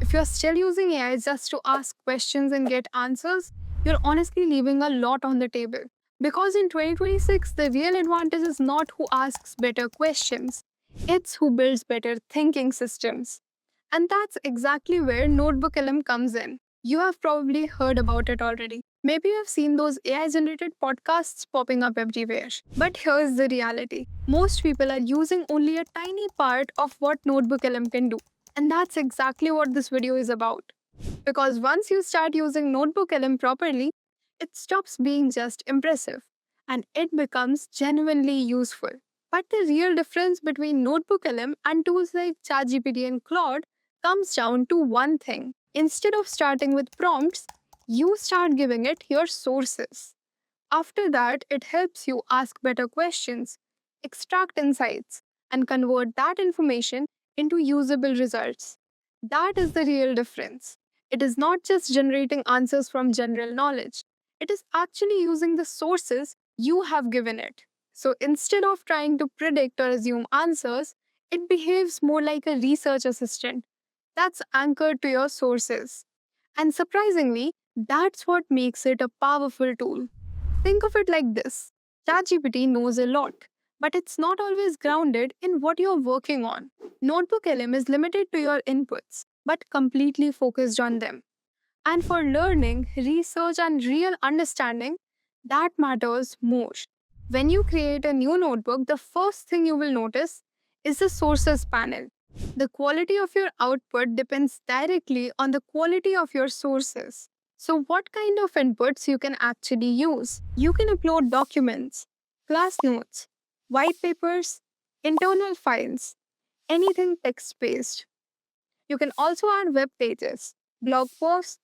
If you're still using AI just to ask questions and get answers, you're honestly leaving a lot on the table. Because in 2026, the real advantage is not who asks better questions, it's who builds better thinking systems. And that's exactly where NotebookLM comes in. You have probably heard about it already. Maybe you have seen those AI generated podcasts popping up everywhere. But here's the reality, most people are using only a tiny part of what NotebookLM can do. And that's exactly what this video is about. Because once you start using NotebookLM properly, it stops being just impressive and it becomes genuinely useful. But the real difference between NotebookLM and tools like ChatGPT and Claude comes down to one thing. Instead of starting with prompts, you start giving it your sources. After that, it helps you ask better questions, extract insights, and convert that information into usable results. That is the real difference. It is not just generating answers from general knowledge, it is actually using the sources you have given it. So instead of trying to predict or assume answers, it behaves more like a research assistant that's anchored to your sources. And surprisingly, that's what makes it a powerful tool. Think of it like this, ChatGPT knows a lot, but it's not always grounded in what you're working on. NotebookLM is limited to your inputs, but completely focused on them. And for learning, research, and real understanding, that matters most. When you create a new notebook, the first thing you will notice is the sources panel. The quality of your output depends directly on the quality of your sources. So, what kind of inputs you can actually use? You can upload documents, class notes, white papers, internal files, anything text based. You can also add web pages, blog posts,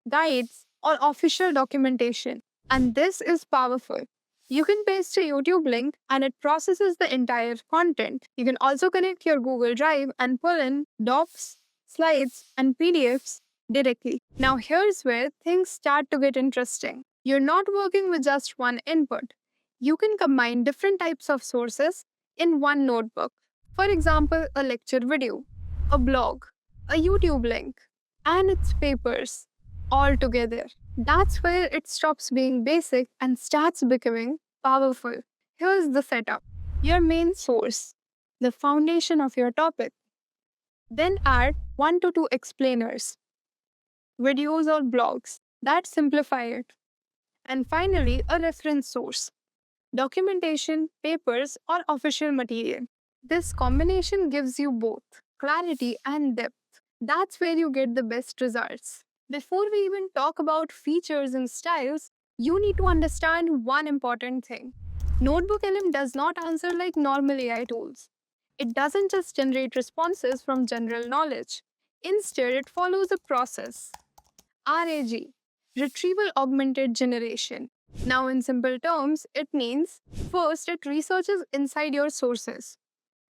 guides, or official documentation. And this is powerful. You can paste a YouTube link and it processes the entire content. You can also connect your Google Drive and pull in docs, slides, and PDFs directly. Now, here's where things start to get interesting. You're not working with just one input. You can combine different types of sources in one notebook. For example, a lecture video, a blog, a YouTube link, and its papers all together. That's where it stops being basic and starts becoming powerful. Here's the setup, your main source, the foundation of your topic. Then add 1 to 2 explainers, videos or blogs that simplify it. And finally, a reference source, documentation, papers, or official material. This combination gives you both clarity and depth. That's where you get the best results. Before we even talk about features and styles, you need to understand one important thing. NotebookLM does not answer like normal AI tools. It doesn't just generate responses from general knowledge. Instead, it follows a process. RAG, Retrieval-Augmented Generation. Now, in simple terms, it means first it researches inside your sources.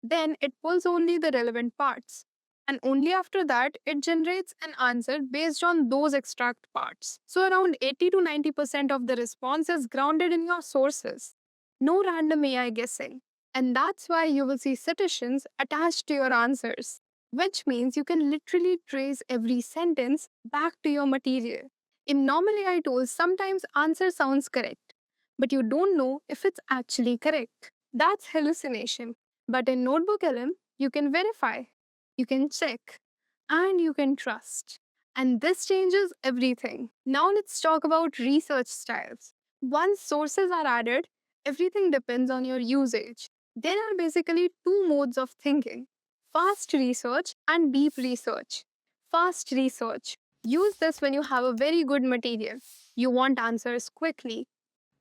Then it pulls only the relevant parts. And only after that, it generates an answer based on those extract parts. So around 80 to 90% of the response is grounded in your sources. No random AI guessing. And that's why you will see citations attached to your answers, which means you can literally trace every sentence back to your material. In normal AI tools, sometimes answer sounds correct, but you don't know if it's actually correct. That's hallucination. But in NotebookLM, you can verify, you can check, and you can trust. And this changes everything. Now let's talk about research styles. Once sources are added, everything depends on your usage. There are basically two modes of thinking: fast research and deep research. Fast research. Use this when you have a very good material. You want answers quickly.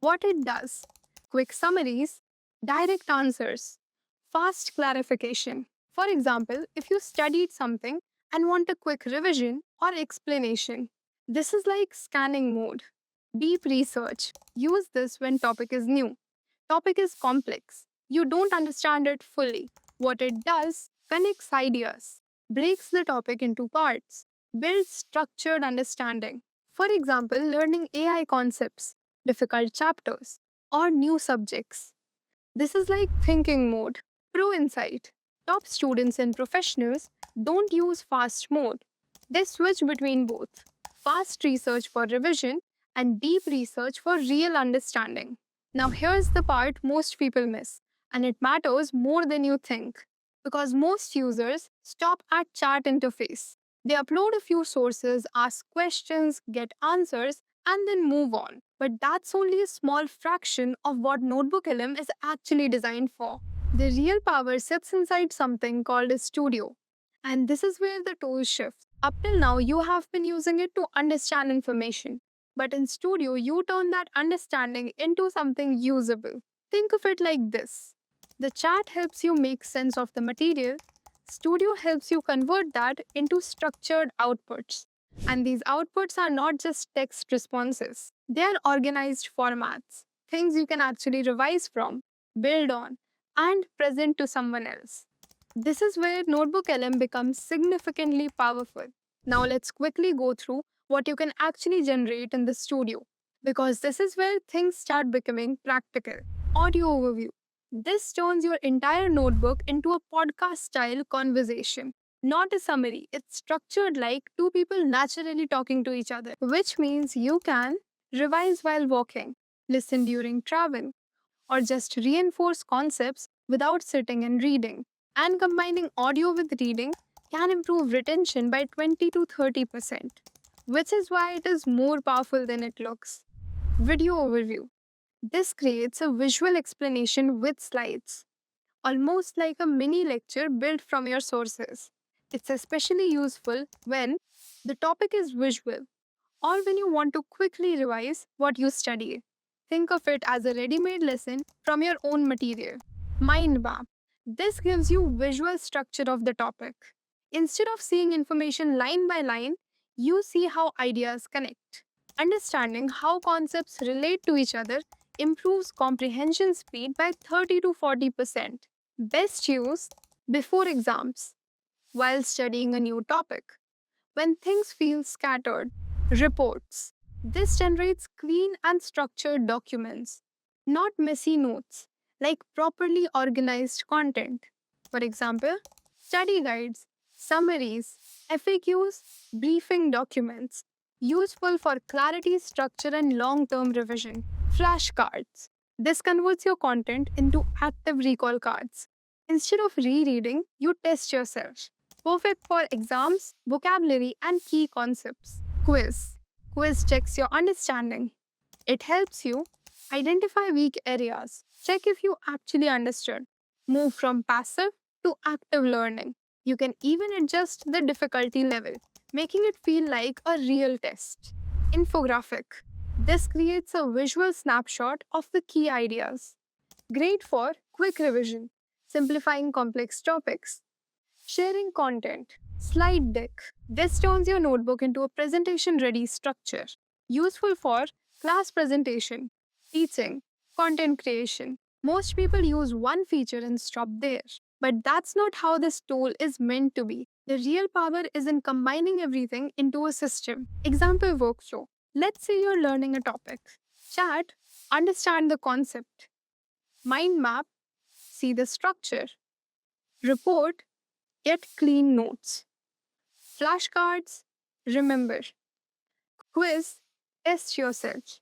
What it does: quick summaries, direct answers, fast clarification. For example, if you studied something and want a quick revision or explanation, this is like scanning mode. Deep research. Use this when topic is new. Topic is complex. You don't understand it fully. What it does: connects ideas, breaks the topic into parts, builds structured understanding. For example, learning AI concepts, difficult chapters, or new subjects. This is like thinking mode. Pro insight. Top students and professionals don't use fast mode. They switch between both fast research for revision and deep research for real understanding. Now, here's the part most people miss, and it matters more than you think. Because most users stop at chat interface. They upload a few sources, ask questions, get answers, and then move on. But that's only a small fraction of what NotebookLM is actually designed for. The real power sits inside something called a studio. And this is where the tools shift. Up till now, you have been using it to understand information. But in Studio, you turn that understanding into something usable. Think of it like this: the chat helps you make sense of the material, Studio helps you convert that into structured outputs. And these outputs are not just text responses, they are organized formats, things you can actually revise from, build on, and present to someone else. This is where NotebookLM becomes significantly powerful. Now let's quickly go through what you can actually generate in the studio, because this is where things start becoming practical. Audio overview. This turns your entire notebook into a podcast style conversation. Not a summary, it's structured like two people naturally talking to each other, which means you can revise while walking, listen during travel, or just reinforce concepts without sitting and reading. And combining audio with reading can improve retention by 20 to 30%, which is why it is more powerful than it looks. Video overview. This creates a visual explanation with slides, almost like a mini lecture built from your sources. It's especially useful when the topic is visual or when you want to quickly revise what you studied. Think of it as a ready made lesson from your own material. Mind map. This gives you visual structure of the topic. Instead of seeing information line by line, you see how ideas connect. Understanding how concepts relate to each other improves comprehension speed by 30 to 40%. Best use before exams, while studying a new topic. When things feel scattered, reports. This generates clean and structured documents, not messy notes, like properly organized content. For example, study guides, summaries, FAQs, briefing documents, useful for clarity, structure, and long term revision. Flashcards. This converts your content into active recall cards. Instead of rereading, you test yourself. Perfect for exams, vocabulary, and key concepts. Quiz. Quiz checks your understanding. It helps you identify weak areas, check if you actually understood, move from passive to active learning. You can even adjust the difficulty level, making it feel like a real test. Infographic. This creates a visual snapshot of the key ideas. Great for quick revision, simplifying complex topics. Sharing content. Slide deck. This turns your notebook into a presentation ready structure, useful for class presentation, teaching, content creation. Most people use one feature and stop there. But that's not how this tool is meant to be. The real power is in combining everything into a system. Example workflow. Let's say you're learning a topic. Chat, understand the concept. Mind map, see the structure. Report, get clean notes. Flashcards, remember. Quiz, test yourself.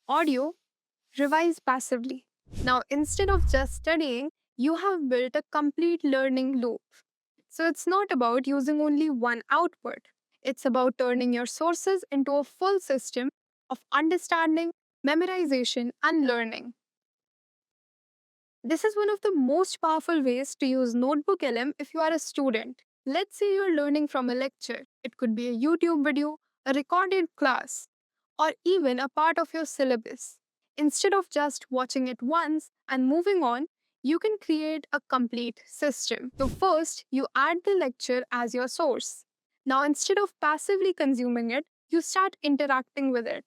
Audio, revise passively. Now, instead of just studying, you have built a complete learning loop. So, it's not about using only one output, it's about turning your sources into a full system of understanding, memorization, and learning. This is one of the most powerful ways to use NotebookLM if you are a student. Let's say you're learning from a lecture. It could be a YouTube video, a recorded class, or even a part of your syllabus. Instead of just watching it once and moving on, you can create a complete system. So, first, you add the lecture as your source. Now, instead of passively consuming it, you start interacting with it.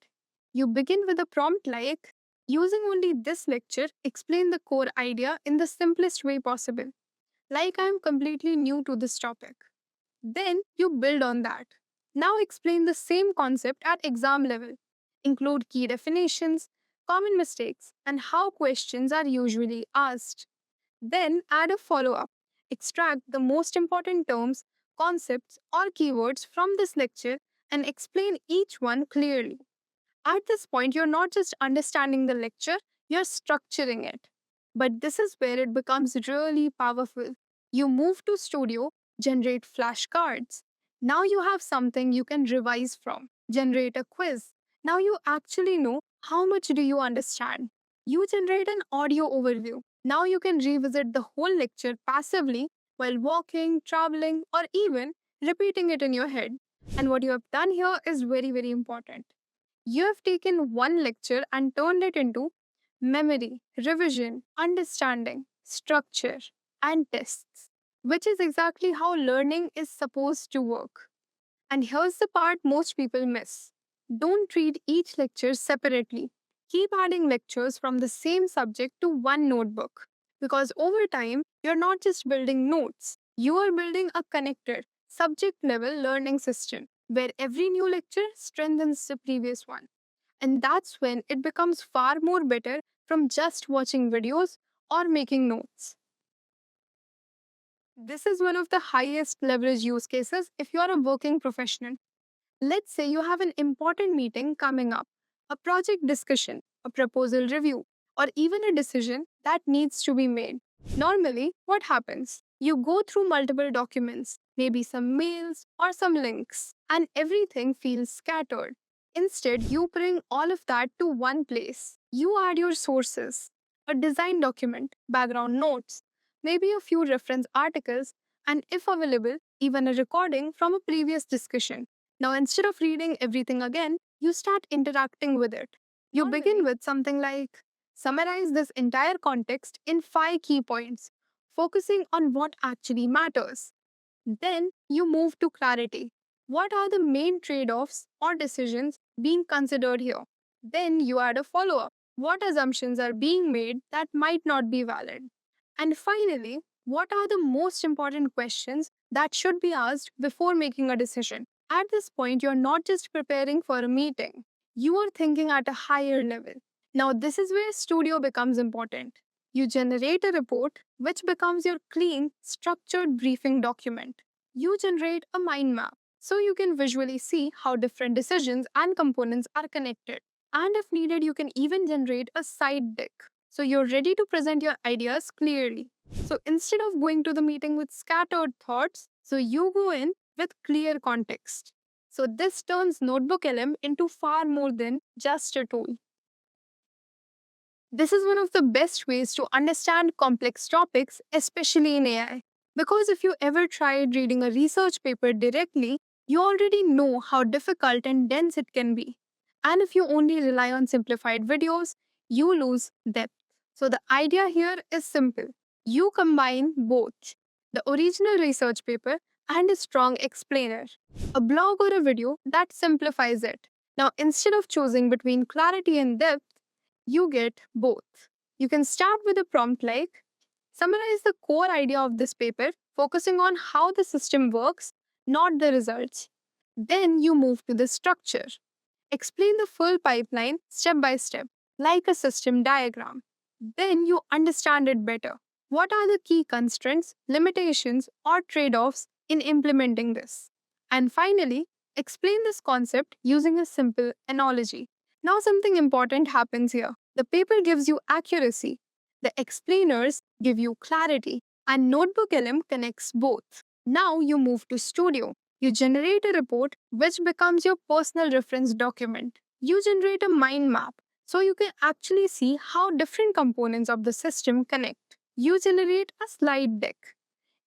You begin with a prompt like, using only this lecture, explain the core idea in the simplest way possible. Like I am completely new to this topic. Then you build on that. Now explain the same concept at exam level. Include key definitions, common mistakes, and how questions are usually asked. Then add a follow up. Extract the most important terms concepts, or keywords from this lecture and explain each one clearly. At this point, you're not just understanding the lecture, you're structuring it. But this is where it becomes really powerful. You move to Studio, generate flashcards. Now you have something you can revise from. Generate a quiz. Now you actually know how much do you understand. You generate an audio overview. Now you can revisit the whole lecture passively while walking, traveling, or even repeating it in your head. And what you have done here is very, very important. You have taken one lecture and turned it into memory, revision, understanding, structure, and tests, which is exactly how learning is supposed to work. And here's the part most people miss. Don't treat each lecture separately. Keep adding lectures from the same subject to one notebook. Because over time, you're not just building notes, you are building a connected, subject level learning system where every new lecture strengthens the previous one. And that's when it becomes far more better from just watching videos or making notes. This is one of the highest leverage use cases if you're a working professional. Let's say you have an important meeting coming up, a project discussion, a proposal review, or even a decision that needs to be made. Normally, what happens? You go through multiple documents, maybe some mails or some links, and everything feels scattered. Instead, you bring all of that to one place. You add your sources, a design document, background notes, maybe a few reference articles, and if available, even a recording from a previous discussion. Now, instead of reading everything again, you start interacting with it. You begin with something like summarize this entire context in 5 key points, focusing on what actually matters. Then you move to clarity. What are the main trade offs or decisions being considered here? Then you add a follow up. What assumptions are being made that might not be valid? And finally, what are the most important questions that should be asked before making a decision? At this point, you're not just preparing for a meeting, you are thinking at a higher level. Now, this is where Studio becomes important. You generate a report, which becomes your clean, structured briefing document. You generate a mind map, so you can visually see how different decisions and components are connected. And if needed, you can even generate a side deck, so you're ready to present your ideas clearly. So instead of going to the meeting with scattered thoughts, so you go in with clear context. So this turns NotebookLM into far more than just a tool. This is one of the best ways to understand complex topics, especially in AI. Because if you ever tried reading a research paper directly, you already know how difficult and dense it can be. And if you only rely on simplified videos, you lose depth. So the idea here is simple. You combine both the original research paper and a strong explainer, a blog or a video that simplifies it. Now, instead of choosing between clarity and depth, you get both. You can start with a prompt like summarize the core idea of this paper, focusing on how the system works, not the results. Then you move to the structure. Explain the full pipeline step by step, like a system diagram. Then you understand it better. What are the key constraints, limitations, or trade offs in implementing this? And finally, explain this concept using a simple analogy. Now, something important happens here. The paper gives you accuracy, the explainers give you clarity, and NotebookLM connects both. Now, you move to Studio. You generate a report which becomes your personal reference document. You generate a mind map so you can actually see how different components of the system connect. You generate a slide deck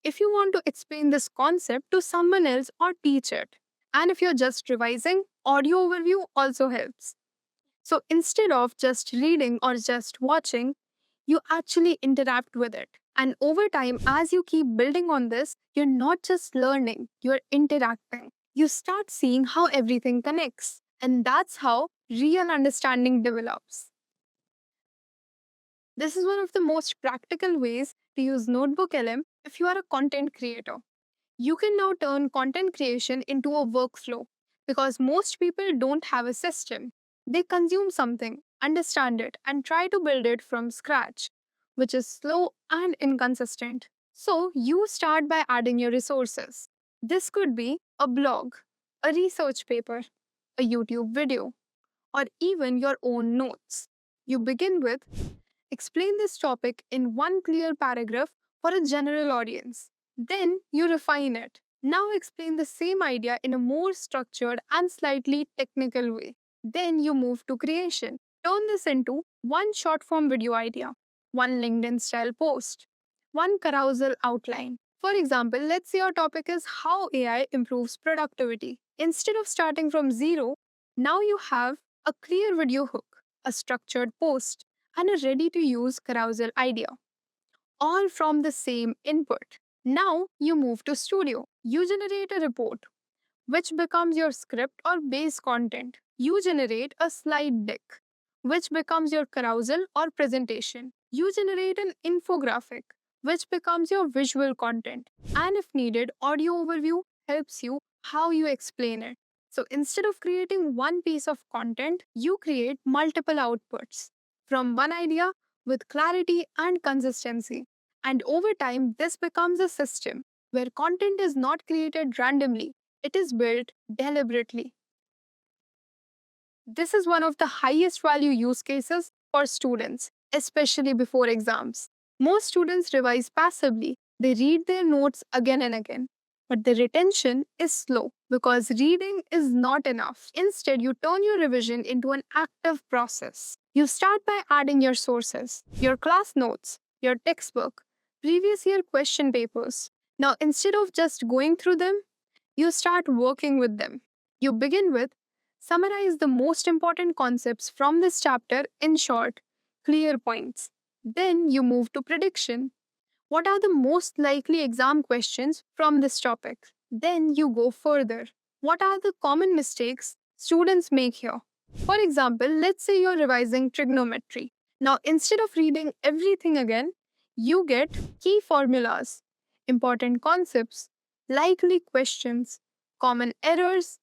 if you want to explain this concept to someone else or teach it. And if you're just revising, audio overview also helps. So instead of just reading or just watching, you actually interact with it. And over time, as you keep building on this, you're not just learning, you're interacting. You start seeing how everything connects. And that's how real understanding develops. This is one of the most practical ways to use NotebookLM if you are a content creator. You can now turn content creation into a workflow because most people don't have a system. They consume something, understand it, and try to build it from scratch, which is slow and inconsistent. So, you start by adding your resources. This could be a blog, a research paper, a YouTube video, or even your own notes. You begin with explain this topic in one clear paragraph for a general audience. Then you refine it. Now explain the same idea in a more structured and slightly technical way. Then you move to creation. Turn this into one short form video idea, one LinkedIn style post, one carousel outline. For example, let's say our topic is how AI improves productivity. Instead of starting from zero, now you have a clear video hook, a structured post, and a ready to use carousel idea, all from the same input. Now you move to Studio. You generate a report, which becomes your script or base content. You generate a slide deck, which becomes your carousel or presentation. You generate an infographic, which becomes your visual content. And if needed, audio overview helps you how you explain it. So instead of creating one piece of content, you create multiple outputs from one idea with clarity and consistency. And over time, this becomes a system where content is not created randomly, it is built deliberately. This is one of the highest value use cases for students, especially before exams. Most students revise passively, they read their notes again and again. But the retention is slow because reading is not enough. Instead, you turn your revision into an active process. You start by adding your sources, your class notes, your textbook, previous year question papers. Now, instead of just going through them, you start working with them. You begin with summarize the most important concepts from this chapter in short, clear points. Then you move to prediction. What are the most likely exam questions from this topic? Then you go further. What are the common mistakes students make here? For example, let's say you're revising trigonometry. Now, instead of reading everything again, you get key formulas, important concepts, likely questions, common errors,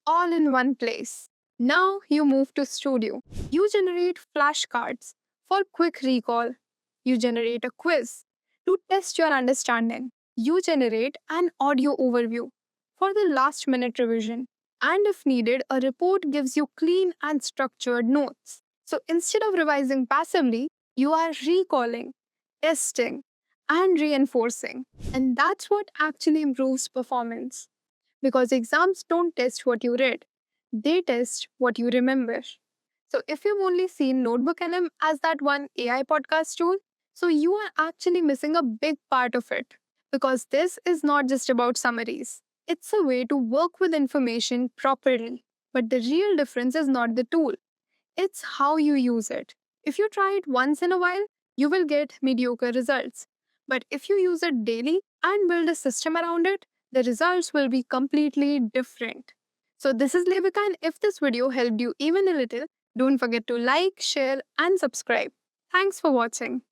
all in one place. Now you move to Studio. You generate flashcards for quick recall. You generate a quiz to test your understanding. You generate an audio overview for the last minute revision. And if needed, a report gives you clean and structured notes. So instead of revising passively, you are recalling, testing, and reinforcing. And that's what actually improves performance. Because exams don't test what you read, they test what you remember. So if you've only seen NotebookLM as that one AI podcast tool, so you are actually missing a big part of it. Because this is not just about summaries. It's a way to work with information properly. But the real difference is not the tool, it's how you use it. If you try it once in a while, you will get mediocre results. But if you use it daily and build a system around it, the results will be completely different. So this is Levikah, and if this video helped you even a little, don't forget to like, share, and subscribe. Thanks for watching.